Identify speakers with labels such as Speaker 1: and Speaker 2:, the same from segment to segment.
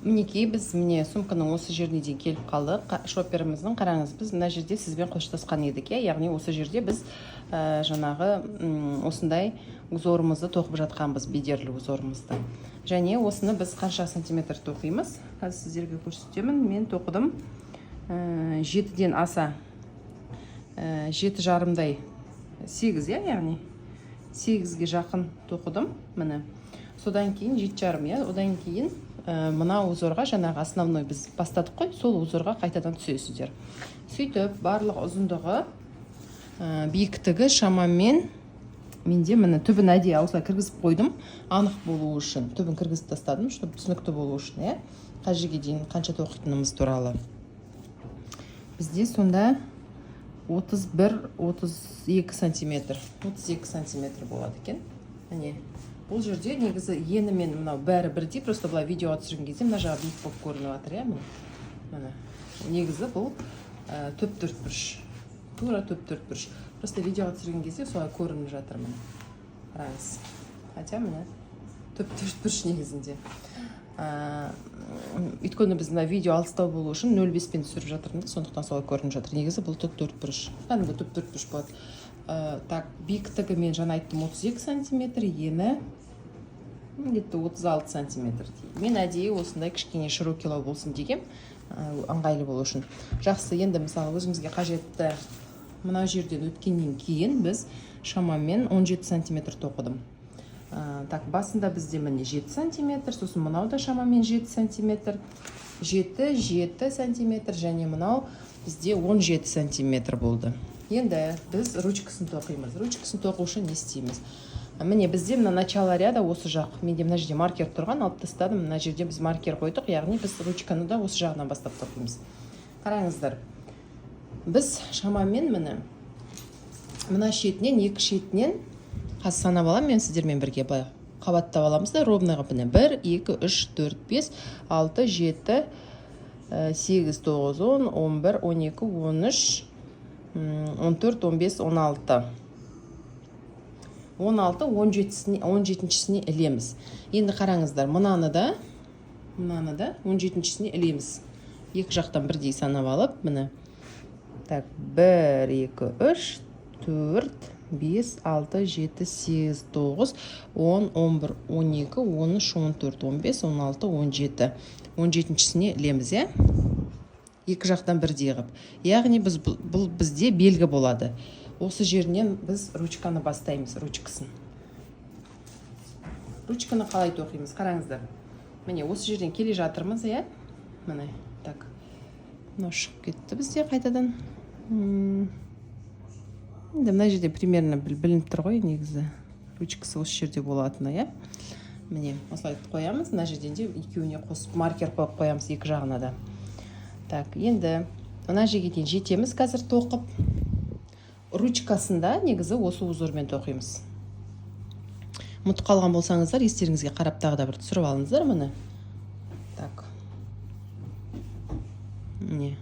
Speaker 1: Мінекей біз міне сумканың осы жеріне дейін келіп қалдық. Шоперіміздің қараңыз, біз мына жерде сізбен қоштасқан едік, яғни осы жерде біз жаңағы осындай узорымызды тоқып жатқанбыз, бедерлі узорымызды. Және осыны біз қанша сантиметр тоқимыз? Қазір сіздерге көрсетемін. Мен тоқыдым 7-ден аса 7,5-дай 8, яғни 8-ге жақын тоқыдым. Міне. Содан кейін 7,5, одан кейін мына узорға жаңағы основной біз бастадық қой, сол узорға қайтадан түсесіздер. Сөйтіп, барлық ұзындығы, биіктігі шамамен менде міне түбін әдейі осылай кіргізіп қойдым, анық болу үшін. Түбін кіргізіп тастадым, чтобы түсінікті болу үшін, қай жерге дейін қанша тоқитынымыз туралы. Бізде сонда 31-32 сантиметр болады екен. Міне. Бұл жерде негізі ені мен мынау бәрі бірдей, просто бұлай видеоға түсірген кезде мына жағы биік болып көрініп жатыр, міне. Негізі бұл төп төртбұрыш. Тура төп төртбұрыш. Просто видеоға түсірген кезде солай көрініп жатыр, міне. Қараңыз. Хотя міне төп төртбұрыш негізінде. Өйткені біз мына видео алыстау болу үшін 0,5-пен түсіріп жатырмын, сондықтан солай көрініп жатыр. Негізі бұл төп төртбұрыш. Кәдімгі төп төртбұрыш болады. Так, биіктігі мен жаңа айттым 32 сантиметр, ені где-то 36 сантиметр. Мен әдейі осындай кішкене широкилау болсын деген, ыңғайлы болу үшін. Жақсы, енді мысалы өзімізге қажетті мына жерден өткеннен кейін біз шамамен 17 сантиметр тоқыдым. Так, басында бізде міне 7 сантиметр, сосын мынау да шамамен 7 сантиметр, 7 сантиметр, және мынау бізде 17 сантиметр болды. Енді біз ручкасын тоқимыз. Ручкасын тоқу үшін не істейміз? Міне бізде мына начало ряда осы жақ. Менде мына жерде маркер тұрған, алып тастадым. Мына жерде біз маркер қойдық, яғни біз ручканы да осы жағынан бастап тоқимыз. Қараңыздар. Біз шамамен мына шетінен, екі шетінен қазір санап аламын, мен сіздермен бірге былай қабаттап аламыз да, ровныйға міне 1, 2, 3, 4, 5, 6, 7, 8, 9, 10, 11, 12, 13, 14, 15, 16. 16, 17-сіне ілеміз. Енді қараңыздар, мұнаны да 17-сіне ілеміз. Екі жақтан бірдей санап алып, міне. Так, 1, 2, 3, 4, 5, 6, 7, 8, 9, 10, 11, 12, 13, 14, 15, 16, 17. 17-сіне ілеміз, екі жақтан бірдей ғып. Яғни бұл бізде белгі болады. Осы жерінен біз ручканы бастаймыз, ручкасын. Ручканы қалай тоқимыз? Қараңыздар. Міне, осы жерден келе жатырмыз, Міне, так. Мынау шығып кетті бізде қайтадан. Енді мына жерде примерно білініп тұр ғой, негізі. Ручкасы осы жерде болатыны, Міне, осылай қоямыз. Мына жерден де екеуіне қосып маркер қойып қоямыз екі жағына да. Так, енді мына жерге дейін жетеміз қазір тоқып. Ручкасында негізі осы узормен тоқимыз. Ұмытып қалған болсаңыздар, естеріңізге қарап тағы да бір түсіріп алыңыздар, міне. Так. Міне.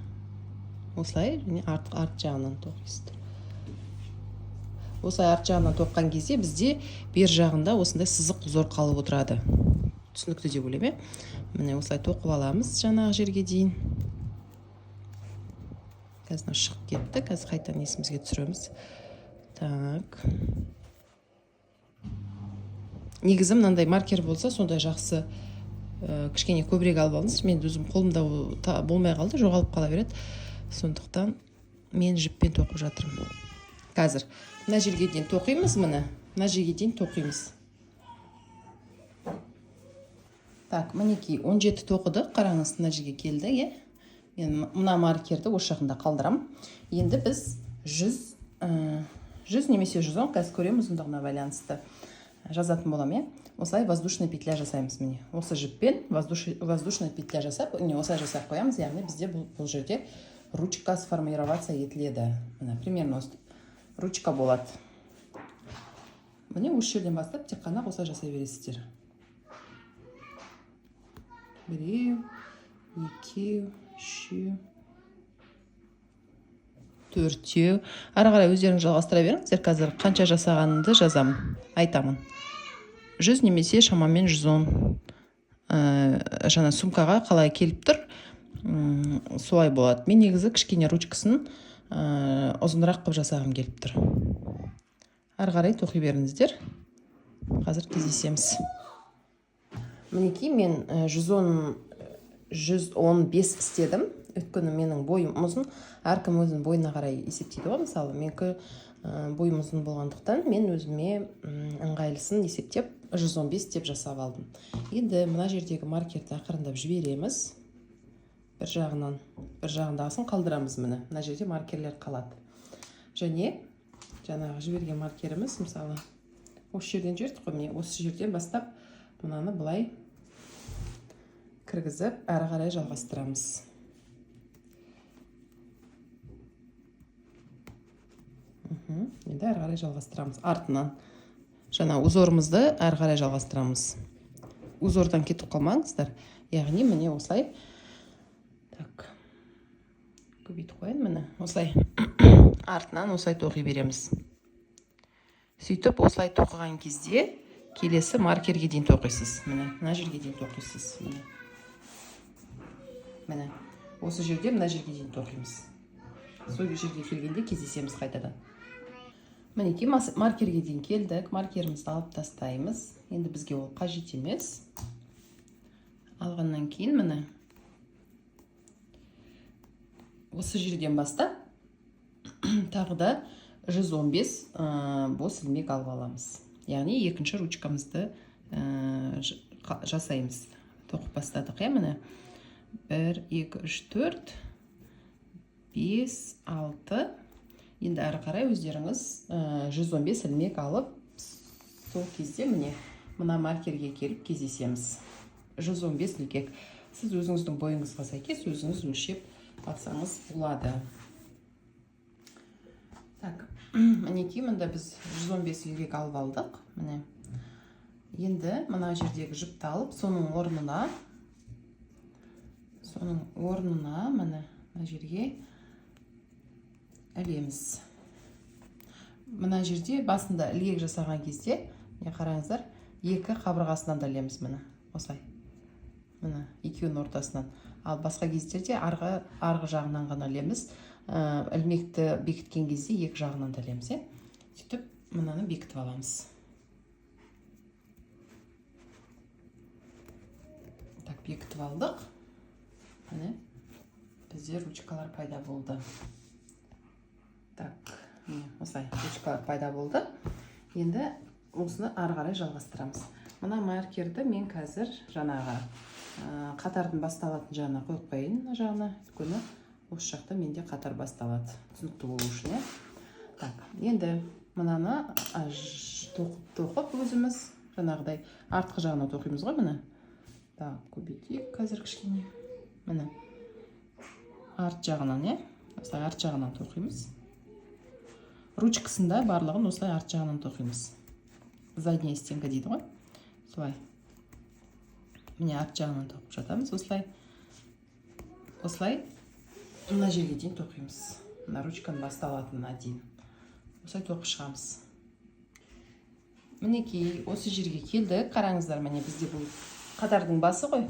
Speaker 1: Осылай, арт жағынан тоқисыздар. Осылай арт жағынан тоққан кезде бізде бер жағында осындай сызық узор қалып отырады. Түсінікті деп ойлаймын, Міне, осылай тоқып аламыз жаңағы жерге дейін. Қазір шығып кетті, қазір қайтадан есімізге түсіреміз. Так. Негізі мынандай маркер болса, сондай жақсы кішкене көбірек алып алыңыз. Мен өзім қолымда болмай қалды, жоғалып қала береді. Сондықтан мен жіппен тоқып жатырмын. Қазір мына жерге дейін тоқимыз, мына жерге дейін тоқимыз. Так, мінекей 17 тоқыдық, қараңыз, мына жерге келді, Мен мына маркерді осы жағында қалдырам. Енді біз 100 немесе 110, қазір көреміз, ұзындығына байланысты жазатын болам, Осылай воздушный петля жасаймыз, міне. Осы жіппен воздушный петля жасап, осылай жасап қоямыз, яғни бізде бұл жерде ручка сформировация етіледі. Примерно ручка болады. Міне осы жерден бастап тек қана осылай жасай бересіздер. Біреу, екеу, үшеу, төртеу. Ары қарай өздеріңіз жалғастыра беріңіздер. Қазір қанша жасағанымды жазамын, айтамын. 100 немесе шамамен 110 жаңа сумкаға қалай келіп тұр, солай болады. Мен негізі кішкене ручкасын ұзынырақ қылып жасағым келіп тұр. Ары қарай тоқи беріңіздер. Қазір кездесеміз. Мінекей мен 115 істедім. Өйткені менің бойым ұзын, әркім өзінің бойына қарай есептейді ғой. Мысалы, менікі бойым ұзын болғандықтан мен өзіме ыңғайлысын есептеп 115 деп жасап алдым. Енді мына жердегі маркерді ақырындап жібереміз. Бір жағындағысын қалдырамыз. Мына жерде маркерлер қалады. Және жаңағы жіберген маркеріміз, мысалы, осы жерден жібердік қой, міне осы жерден бастап мынаны былай кіргізіп, әрі қарай жалғастырамыз. Енді әрі қарай жалғастырамыз. Артынан жаңа узорымызды әрі қарай жалғастырамыз. Узордан кетіп қалмаңыздар. Яғни міне осылай. Так. Көбейтіп қояйын, міне осылай. Артынан осылай тоқи береміз. Сөйтіп осылай тоқыған кезде келесі маркерге дейін тоқисыз. Мына жерге дейін тоқисыз. Міне осы жерде мына жерге дейін тоқимыз. Сол жерге келгенде кездесеміз қайтадан. Мінекей маркерге дейін келдік. Маркерімізді алып тастаймыз. Енді бізге ол қажет емес. Алғаннан кейін міне осы жерден бастап тағы да 115 бос ілмек алып аламыз. Яғни екінші ручкамызды жасаймыз. Тоқып бастадық, міне 1, 2, 3, 4, 5, 6. Енді әрі қарай өздеріңіз 115 ілмек алып, сол кезде міне мына маркерге келіп кездесеміз. 115 ілгек. Сіз өзіңіздің бойыңызға сәйкес өзіңіз өлшеп алсаңыз болады. Так, мінекей мында біз 115 ілгек алып алдық. Міне. Енді мына жердегі жіпті алып, соның орнына міне мына жерге ілеміз. Мына жерде басында ілгек жасаған кезде, қараңыздар, екі қабырғасынан да ілеміз, міне осылай. Міне екеуінің ортасынан. Ал басқа кездерде арғы жағынан ғана ілеміз. Ілмекті бекіткен кезде екі жағынан да ілеміз. Сөйтіп, мынаны бекітіп аламыз. Так, бекітіп алдық. Міне бізде ручкалар пайда болды. Так, осылай ручкалар пайда болды. Енді осыны ары қарай жалғастырамыз. Мына маркерді мен қазір жаңағы қатардың басталатын жағына қойып қойын, жағына. Өйткені осы жақта менде қатар басталады. Түсінікті болу үшін. Так, енді мынаны тоқып өзіміз жаңағыдай артқы жағына тоқимыз ғой, міне. Так, көбейтейік қазір кішкене. Міне. Арт жағынан, осылай арт жағынан тоқимыз. Ручкасында барлығын осылай арт жағынан тоқимыз. Задняя стенка дейді ғой. Солай. Міне арт жағынан тоқып жатамыз. Осылай мына жерге дейін тоқимыз. Мына ручканың басталатынына дейін. Осылай тоқып шығамыз. Мінекей осы жерге келді. Қараңыздар, міне бізде бұл қатардың басы ғой.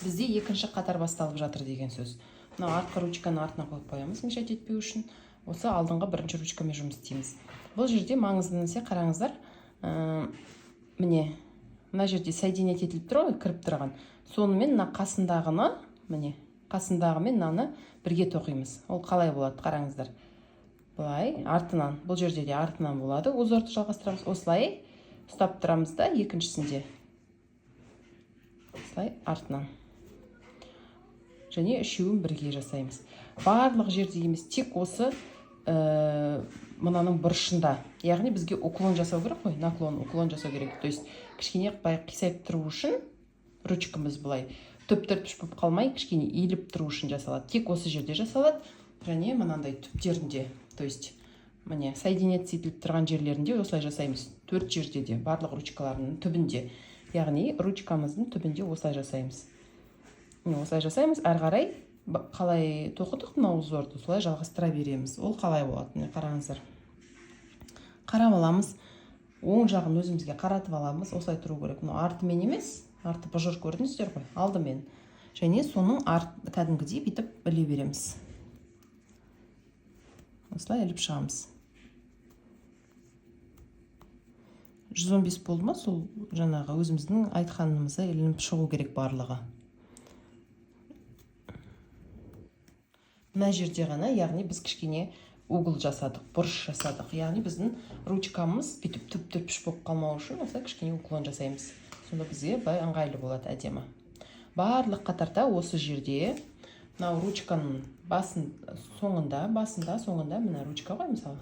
Speaker 1: Бізде екінші қатар басталып жатыр деген сөз. Мына артқы ручканы артына қойып қоямыз, мешать етпеу үшін. Осы алдыңғы бірінші ручкамен жұмыс істейміз. Бұл жерде маңызды нәрсе, қараңыздар. Міне, мына жерде соединять етіліп тұр ғой, кіріп тұрған. Сонымен мына қасындағыны, міне, қасындағымен мынаны бірге тоқимыз. Ол қалай болады, қараңыздар. Бұлай, артынан, бұл жерде де артынан болады. Узорды жалғастырамыз. Осылай ұстап тұрамыз да, екіншісінде. Осылай артынан. Және үшеуін бірге жасаймыз. Барлық жерде емес, тек осы мынаның бұрышында. Яғни бізге уклон жасау керек қой, уклон жасау керек. То есть кішкене қисайып тұру үшін ручкамыз былай түп-түп болып қалмай, кішкене иіліп тұру үшін жасалады. Тек осы жерде жасалады. Және мынандай түптерінде, то есть міне соединять етіліп тұрған жерлерінде осылай жасаймыз. 4 жерде де, барлық ручкаларының түбінде. Яғни ручкамыздың түбінде осылай жасаймыз. Осылай жасаймыз, әрі қарай қалай тоқыдық мына узорды, солай жалғастыра береміз. Ол қалай болады? Қараңыздар. Қарап аламыз. Оң жағын өзімізге қаратып аламыз. Осылай тұру керек. Артымен емес, арты бұжыр көрдіңіздер ғой, алдымен. Және соның кәдімгідей бүйтіп іле береміз. Осылай іліп шығамыз. 115 болды ма, сол жаңағы өзіміздің айтқанымызда ілініп шығу керек барлығы. Мына жерде ғана, яғни біз кішкене угол жасадық, бұрыш жасадық. Яғни біздің ручкамыз бүйтіп түп-түпіш болып қалмау үшін осылай кішкене уклон жасаймыз. Сонда бізге бай ыңғайлы болады, әдемі. Барлық қатарда осы жерде мынау ручканың соңында, мына ручка ғой мысалы.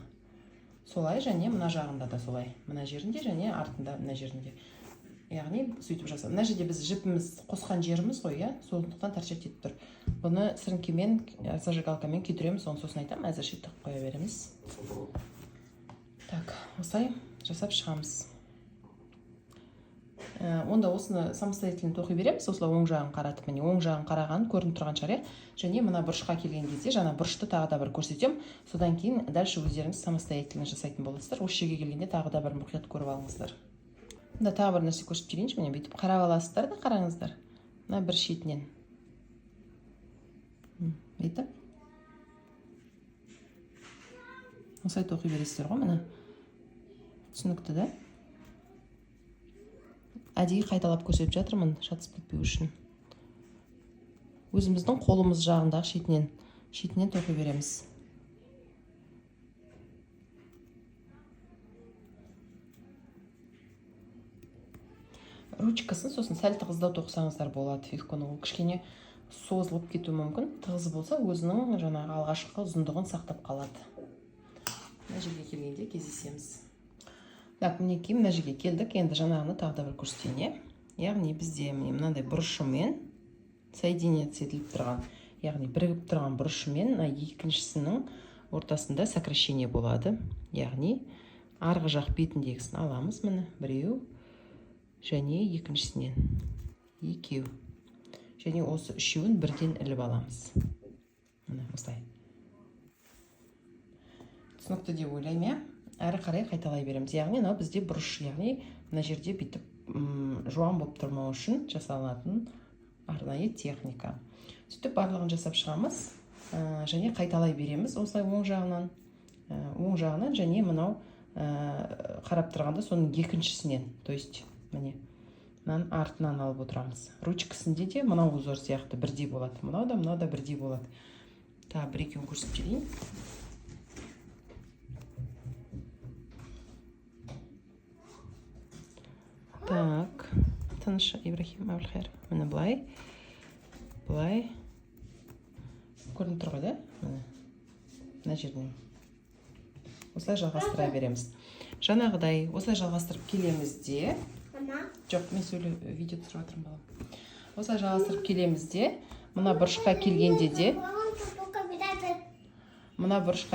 Speaker 1: Солай және мына жағында да солай. Мына жерінде және артында мына жерінде. Яғни сөйтіп жасап. Мына жерде біз жіпіміз қосқан жеріміз ғой, иә, сондықтан торчать етіп тұр. Бұны сіріңкемен, зажигалкамен күйдіреміз, оны сосын айтамын, әзірше тығып қоя береміз. Так, осылай жасап шығамыз. Онда осыны самостоятельно тоқи береміз, осылай оң жағын қаратып, міне оң жағын қараған көрініп тұрған шығар, және мына бұрышқа келген кезде жаңа бұрышты тағы да бір көрсетем. Содан кейін дальше өздеріңіз самостоятельно жасайтын боласыздар. Осы жерге келгенде тағы да бір мұқият көріп алыңыздар. Мында тағы бір нәрсе көрсетіп жіберейінші, міне бүйтіп қарап аласыздар да, қараңыздар. Мына бір шетінен. Бүйтіп. Осылай тоқи бересіздер ғой, міне. Түсінікті да? Әдейі қайталап көрсетіп жатырмын, шатысып кетпеу үшін. Өзіміздің қолымыз жағындағы шетінен тоқи береміз. Ручкасын сосын сәл тығыздау тоқсаңыздар болады. Өйткені ол кішкене созылып кетуі мүмкін. Тығыз болса, өзінің жаңағы алғашқы ұзындығын сақтап қалады. Мына жерге келгенде кездесеміз. Так, мінекей мына жерге келдік. Енді жаңағыны тағы да бір көрсетейін. Яғни бізде мынандай бұрышымен соединяться етіліп тұрған, яғни бірігіп тұрған бұрышымен екіншісінің ортасында сокращение болады. Яғни арғы жақ бетіндегісін аламыз, міне біреу. Және екіншісінен екеу. Және осы үшеуін бірден іліп аламыз. Мына осылай. Түсінікті деп ойлаймын, әрі қарай қайталай береміз. Яғни мынау бізде бұрыш, яғни мына жерде бүйтіп жуан болып тұрмау үшін жасалатын арнайы техника. Сөйтіп барлығын жасап шығамыз, және қайталай береміз. Осылай оң жағынан және мынау қарап тұрғанда соның екіншісінен, то есть міне мынаның артынан алып отырамыз. Ручкасында де мынау узор сияқты бірдей болады. Мынау да бірдей болады. Та бір екеуін көрсетіп жіберейін. Так, тыныш Ибрахим Абылхайыр. Міне былай. Көрініп тұр ғой, да? Мына жерден. Осылай жалғастыра береміз. Жаңағыдай осылай жалғастырып келеміз де. Жоқ, мен видео түсіріп отырмын балам. Осылай жалғастырып келеміз де. Мына бұрышқа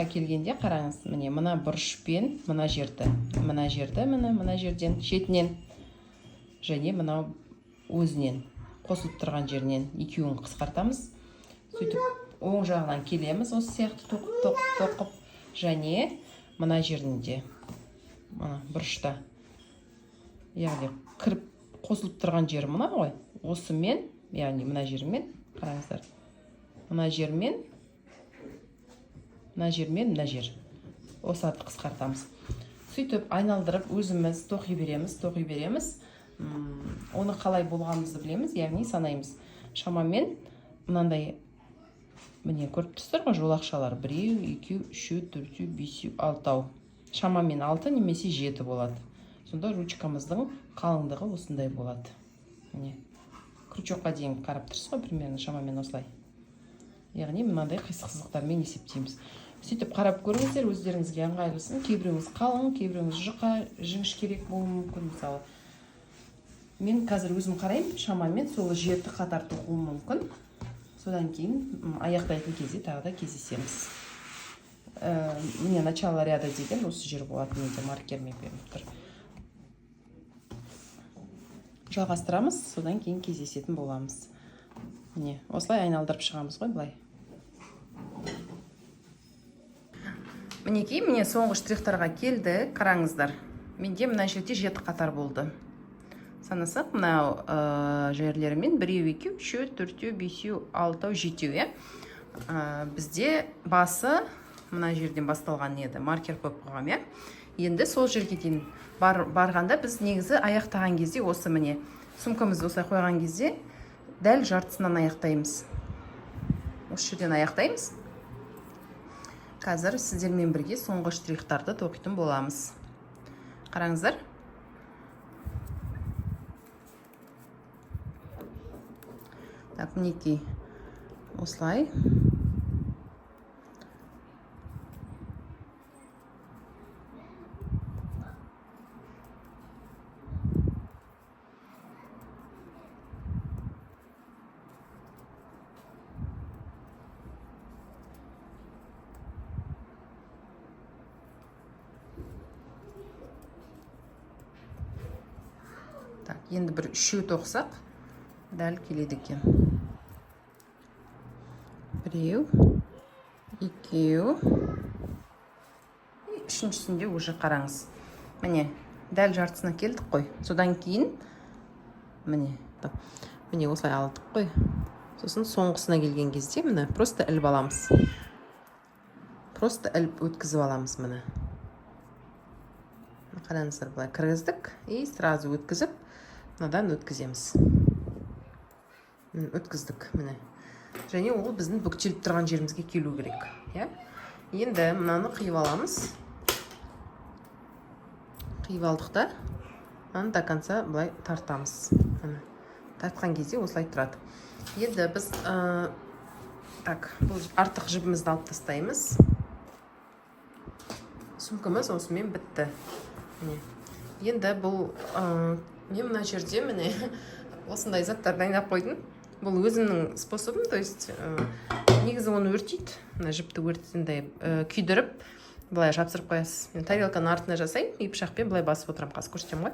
Speaker 1: келгенде қараңыз, міне мына бұрышпен мына жерді, мына жерден шетінен және мына өзінен қосылып тұрған жерінен екеуін қысқартамыз. Сөйтіп оң жағынан келеміз, осы сияқты тоқып, және мына жерінде, мына бұрышта, яғни кіріп қосылып тұрған жері мына ғой, осымен, яғни мына жермен, қараңыздар, мына жермен, мына жер, осы арты қысқартамыз. Сөйтіп айналдырып өзіміз тоқи береміз. Оны қалай болғанымызды білеміз, яғни санаймыз. Шамамен мынандай, міне көріп тұрсыздар ғой, жолақшалар 1, 2, 3, 4, 5, 6. Шамамен 6 немесе 7 болады. Сонда ручкамыздың қалыңдығы осындай болады. Міне крючокқа дейін қарап тұрсыз ғой, примерно шамамен осылай. Яғни мынандай қисық-сызықтармен есептейміз. Сөйтіп қарап көріңіздер, өздеріңізге ыңғайлысын. Кейбіреуіңіз қалың, кейбіреуіңіз жұқа, жіңіш керек болуы мүмкін, мысалы. Мен қазір өзім қараймын, шамамен сол 7 қатар тоқуым мүмкін. Содан кейін аяқтайтын кезде тағы да кездесеміз. Міне начало ряда деген осы жер болады, менде маркермен беріліп тұр. Жалғастырамыз, содан кейін кездесетін боламыз. Міне, осылай айналдырып шығамыз ғой, былай. Мінекей, міне соңғы штрихтарға келді, қараңыздар. Менде мына жерде 7 қатар болды. санасақ, мынау жерлерімен 1, 2, 3, 4, 5, 6, 7, бізде басы мына жерден басталған еді, маркер қойып қойғам, енді сол жерге дейін барғанда біз негізі аяқтаған кезде осы міне сумкамызды осылай қойған кезде дәл жартысынан аяқтаймыз. Осы жерден аяқтаймыз. Қазір сіздермен бірге соңғы штрихтарды тоқитын боламыз. Қараңыздар. Так, мінекей осылай. Так, енді бір үшеу тоқсақ, дәл келеді екен. Біреу, екеу, үшіншісінде уже қараңыз. Міне, дәл жартысына келдік қой. Содан кейін, міне осылай алдық қой. Сосын соңғысына келген кезде, міне, просто іліп аламыз. Просто іліп өткізіп аламыз, міне. Қараңыздар, былай кіргіздік, и сразу өткізіп, мынадан өткіземіз. Өткіздік, міне. Және ол біздің бүктеліп тұрған жерімізге келу керек. Енді мынаны қиып аламыз. Қиып алдық та, мынаны до конца былай тартамыз. Тартқан кезде осылай тұрады. Енді біз бұл артық жібімізді алып тастаймыз. Сумкамыз осымен бітті. Енді бұл мен мына жерде міне осындай заттар дайындап қойдым. Бұл өзімнің способым, то есть негізі оны өртейді. Мына жіпті өртетіндей күйдіріп, былай жапсырып қоясыз. Мен тарелканың артына жасаймын, и пышақпен былай басып отырам, қазір көрсетем ғой.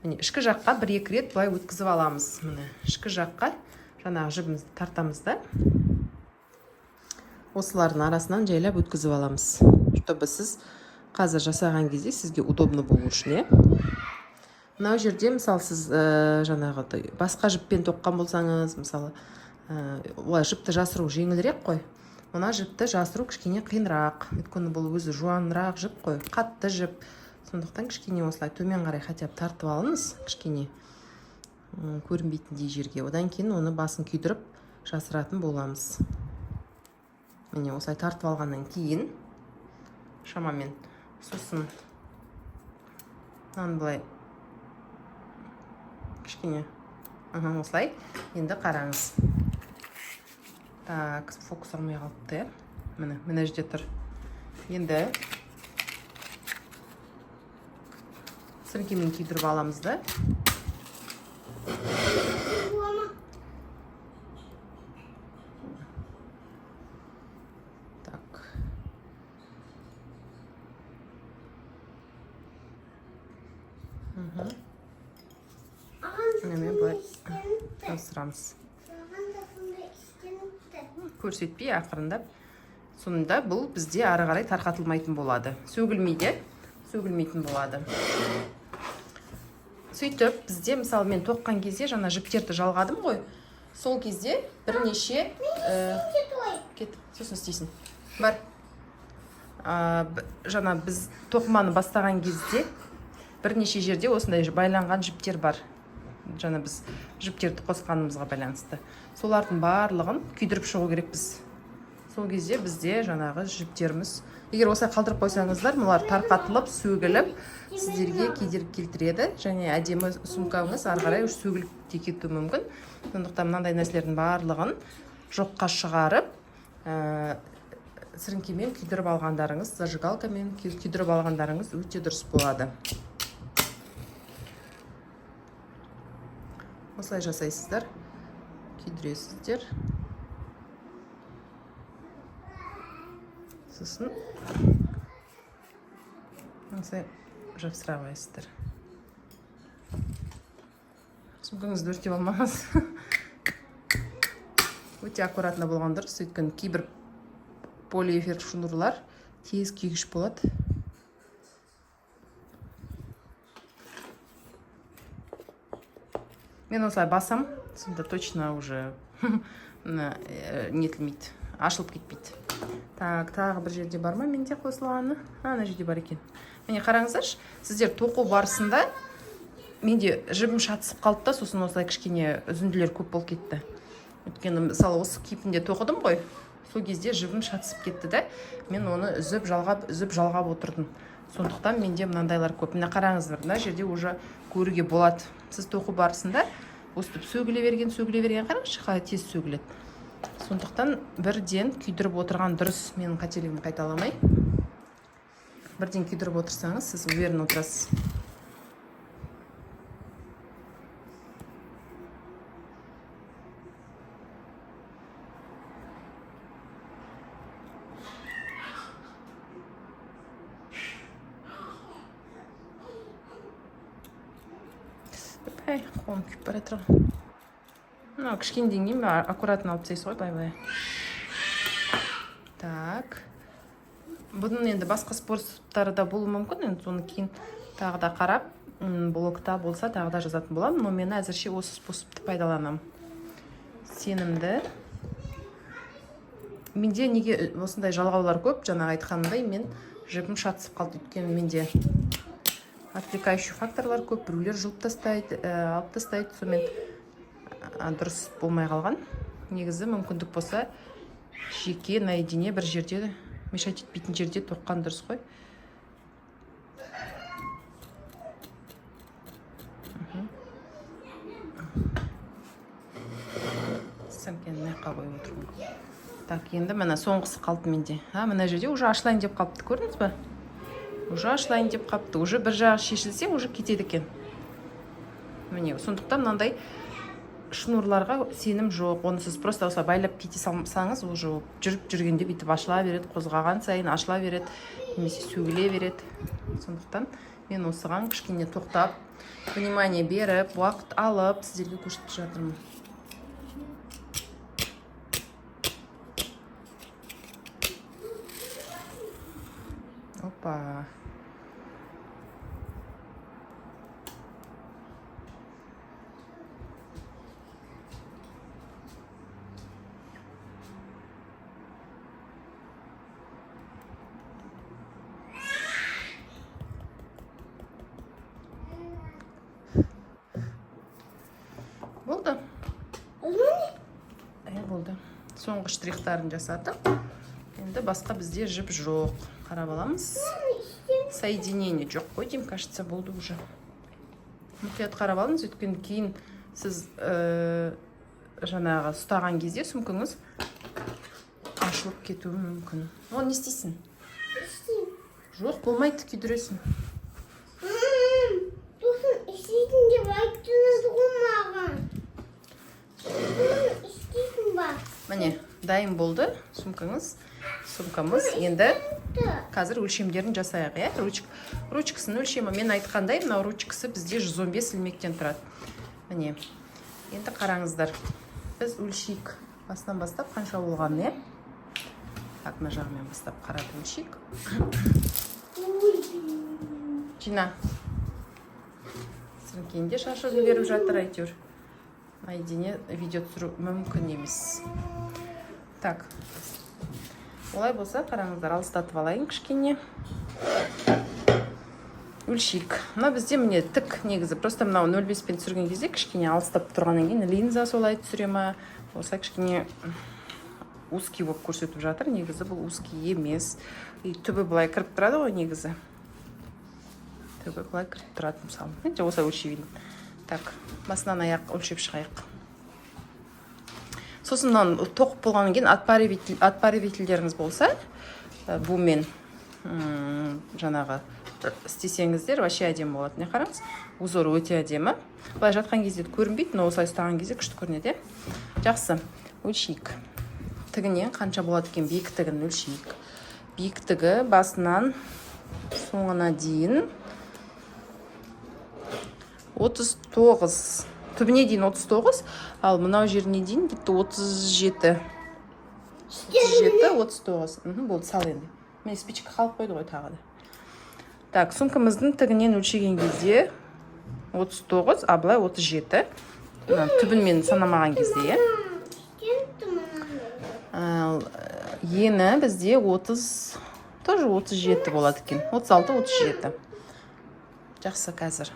Speaker 1: Міне ішкі жаққа 1-2 рет былай өткізіп аламыз. Міне ішкі жаққа жаңағы жібімізді тартамыз да. Осылардың арасынан жайлап өткізіп аламыз. Чтобы сіз қазір жасаған кезде сізге удобно болу үшін, Мынау жерде, мысалы, сіз жаңағы басқа жіппен тоққан болсаңыз, мысалы, олай жіпті жасыру жеңілірек қой. Мына жіпті жасыру кішкене қиынрақ. Өйткені бұл өзі жуанырақ жіп қой, қатты жіп. Сондықтан кішкене осылай төмен қарай хотя тартып алыңыз, кішкене көрінбейтіндей жерге. Одан кейін оны басын күйдіріп жасыратын боламыз. Міне осылай тартып алғаннан кейін шамамен сосын мынаны былай кішкене осылай. Енді қараңыз. Так, фокус алмай қалыпты. Міне жерде тұр. Енді сіркемен күйдіріп аламыз да. Так. Мен бұлай жасырамыз. Көрсетпей ақырындап. Сонында бұл бізде ары қарай тарқатылмайтын болады. Сөгілмейтін болады. Сөйтіп, бізде, мысалы, мен тоққан кезде жаңа жіптерді жалғадым ғой. Сол кезде бірнеше кет, сосын істейсің. Бар. Жаңа біз тоқыманы бастаған кезде бірнеше жерде осындай байланған жіптер бар. Жаңа біз жіптерді қосқанымызға байланысты. Солардың барлығын күйдіріп шығу керек біз. Сол кезде бізде жаңағы жіптеріміз, егер осылай қалдырып қойсаңыздар, мұлар тарқатылып, сөгіліп, сіздерге кедергі келтіреді, және әдемі сумкаңыз ары қарай сөгіліп те кетуі мүмкін. Сондықтан мынандай нәрселердің барлығын жоққа шығарып, сіріңкемен күйдіріп алғандарыңыз, зажигалкамен күйдіріп алғандарыңыз өте дұрыс болады. Осылай жасайсыздар, күйдіресіздер. Сосын осылай жапсыра қойсыздар. Сумкаңызды өртеп алмаңыз. Өте аккуратно болған дұрыс, өйткені кейбір полиэфир шнурлар тез күйгіш болады. Мен осылай басам, сонда точно уже нетілмейді, ашылып кетпейді. Так, тағы бір жерде бар ма менде қосылғаны? Ана жерде бар екен. Міне қараңыздаршы, сіздер тоқу барысында менде жібім шатысып қалды да, сосын осылай кішкене үзінділер көп болып кетті. Өйткені мысалы осы кейпінде тоқыдым ғой, сол кезде жібім шатысып кетті да, мен оны үзіп жалғап отырдым. Сондықтан менде мынандайлар көп. Міне қараңыздар, мына жерде уже көруге болады. Сіз тоқу барысында өстіп сөгіле берген қараңызшы, қалай тез сөгіледі. Сондықтан бірден күйдіріп отырған дұрыс. Менің қателігімді қайталамай. Бірден күйдіріп отырсаңыз, сіз уверен отырасыз. Қолым күйіп бара тұр. Кішкенеден кейін аккуратно алып тастайсыз ғой, бай-бай. Так. Бұның енді басқа спорттары да болуы мүмкін, енді соны кейін тағы да қарап, блогта болса тағы да жазатын боламын, но мен әзірше осы способты пайдаланамын. Сенімді. Менде неге осындай жалғаулар көп, жаңа айтқанымдай, мен жібім шатысып қалды, өйткені менде отвлекающий факторлар көп, біреулер жұлып тастайды, алып тастайды, сонымен дұрыс болмай қалған. Негізі мүмкіндік болса, жеке наедине бір жерде, мешать етпейтін жерде тоққан дұрыс қой. Сөмкені қабай отырмын. Так, енді мына соңғысы қалды менде. Мына жерде уже ашылайын деп қалыпты, көрдіңіз ба? Уже ашылайын деп қапты. Уже бір жағы шешілсе, уже кетеді екен. Міне, сондықтан мынандай шнурларға сенім жоқ. Оны сіз просто осылай байлап кете салсаңыз, уже жүріп жүргенде бүйтіп ашыла береді, қозғаған сайын ашыла береді, немесе сөгіле береді. Сондықтан мен осыған кішкене тоқтап, внимание беріп, уақыт алып, сіздерге көрсетіп жатырмын. Опа. Болды? Болды. Соңғы штрихтарын жасадық. Енді басқа бізде жіп жоқ. Қарап аламыз. Соединение жоқ қой деймін, кажется, болды уже. Мұқият қарап алыңыз, өйткені кейін сіз жаңағы ұстаған кезде сүмкіңіз ашылып кетуі мүмкін. Оны не істейсің? Жоқ, болмайды, күйдіресің.
Speaker 2: Сосын істейтін деп айттыңыз ғой маған. Істейтін ба?
Speaker 1: Міне, дайын болды сүмкамыз. Енді қазір өлшемдерін жасайық, иә? Ручкасын өлшемі, мен айтқандай, мынау ручкасы бізде 115 ілмектен тұрады. Міне, енді қараңыздар. Біз өлшейік. Басынан бастап қанша болған, иә? Так, мына жағымен бастап қарап өлшейік. Жина. Сіріңкенде шашы үлгеріп жатыр, әйтеуір. Наедине видео түсіру мүмкін емес. Так. Олай болса, қараңыздар, алыстатып алайын кішкене. Өлшейік. Мына бізде міне тік негізі. Просто мынау 0,5 пен түсірген кезде кішкене алыстап тұрғаннан кейін линза солай түсіре ма. Осылай кішкене узкий болып көрсетіп жатыр. Негізі бұл узкий емес. Түбі былай кіріп тұрады ғой негізі. Түбі былай кіріп тұрады мысалы. Осылай өлшейін. Так, басынан аяқ өлшеп шығайық. Сосын тоқып болғаннан кейін отпарывительдеріңіз болса, бумен жаңағы істесеңіздер, вообще әдемі болады. Не қараңыз? Узоры өте әдемі. Былай жатқан кезде көрінбейді, но осылай ұстаған кезде күшті көрінеді. Жақсы, өлшейік. Тігінен қанша болады екен, биіктігін өлшейік. Биіктігі басынан соңына дейін 39. Түбіне дейін 39, ал мынау жеріне дейін 37. 39. Болды, сал енді. Мен спичка қалып қойды ғой тағы да. Так, сумкамыздың тігінен өлшеген кезде 39, а былай 37. түбін мен санамаған кезде, иә. Ені бізде 30, тоже 37 болады екен. 36-37. Жақсы қазір.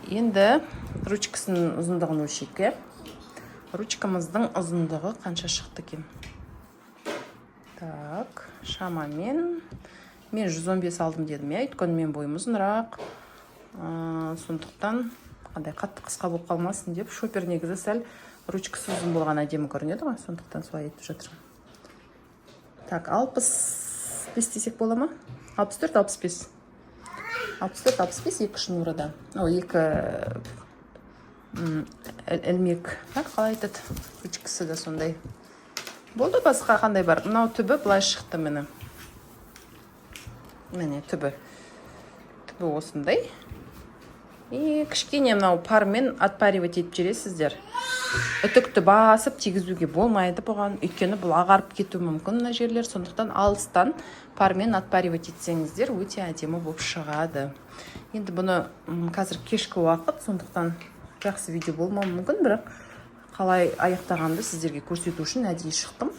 Speaker 1: Енді ручкасының ұзындығын өлшейік. Ручкамыздың ұзындығы қанша шықты екен? Так, шамамен мен 115 алдым дедім, иә, өйткені мен бойым ұзынырақ. Сондықтан қандай қатты қысқа болып қалмасын деп, шопер негізі сәл ручкасы ұзын болған әдемі көрінеді ғой, сондықтан солай етіп жатырмын. Так, 65 десек бола ма? 64-65. 64-65 екі шнурыда. Екі ілмек. Қалай айтады? Ручкасы да сондай. Болды, басқа қандай бар? Мынау түбі былай шықты мені. Міне түбі. Түбі осындай. И кішкене мынау пармен отпаривать етіп жүресіздер. Үтікті басып тегізуге болмайды бұған. Өйткені бұл ағарып кету мүмкін мына жерлер. Сондықтан алыстан пармен отпаривать етсеңіздер өте әдемі болып шығады. Енді бұны қазір кешкі уақыт, сондықтан жақсы видео болмауы мүмкін, бірақ қалай аяқтағанды сіздерге көрсету үшін әдейі шықтым.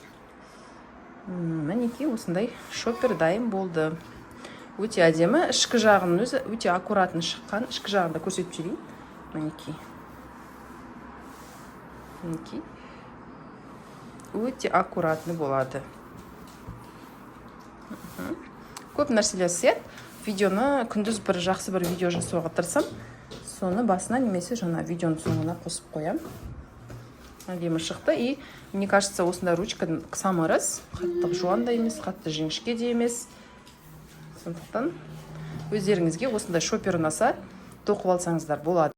Speaker 1: Мінекей осындай шопер дайын болды. Өте әдемі, ішкі жағын өзі өте аккуратны шыққан. Ішкі жағында көрсетіп жүрейін. Мінекей. Өте аккуратны болады. Көп нәрселер сет. Видеоны күндіз бір жақсы бір видео жасауға тырысам. Соны басына немесе жаңа видеоның соңына қосып қоям. Әдемі шықты. И мне кажется, осындай ручка самырыз. Қатты жуан да емес, қатты жіңішке де емес. Сондықтан өздеріңізге осындай шопер ұнаса тоқып алсаңыздар болады.